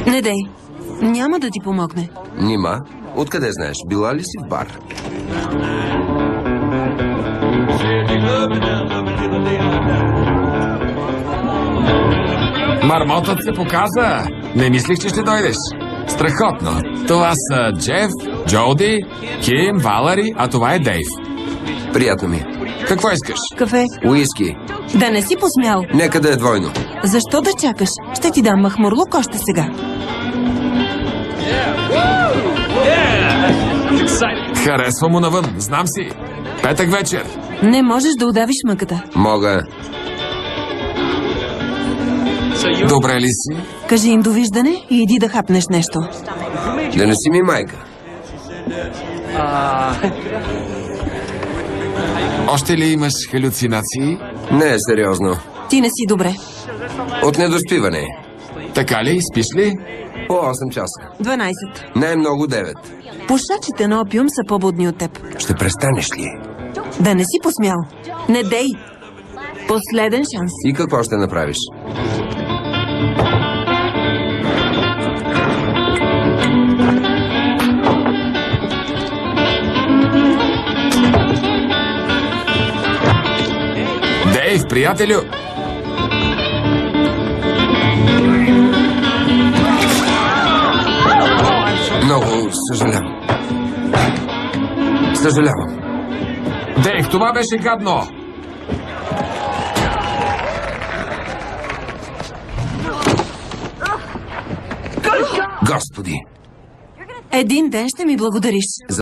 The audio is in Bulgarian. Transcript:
Не дей. Няма да ти помогне. Нима? Откъде знаеш? Била ли си в бар? Мармотът се показа. Не мислих, че ще дойдеш. Страхотно. Това са Джеф, Джоди, Ким, Валери, а това е Дейв. Приятно ми. Какво искаш? Кафе. Уиски. Да не си посмял. Нека да е двойно. Защо да чакаш? Ще ти дам махмурлук още сега. Харесва му навън, знам си. Петък вечер. Не можеш да удавиш мъката. Мога. Добре ли си? Кажи им довиждане и иди да хапнеш нещо. Да не си ми майка. Още ли имаш халюцинации? Не е сериозно. Ти не си добре. От недоспиване. Така ли? Спиш ли? По 8 часа. 12. Не е много 9. Пушачите на опиум са по-будни от теб. Ще престанеш ли? Да не си посмял. Не дей. Последен шанс. И какво ще направиш? Дейв, приятелю! Много съжалявам. Съжалявам. Дейв, това беше гадно! Господи! Един ден ще ми благодариш.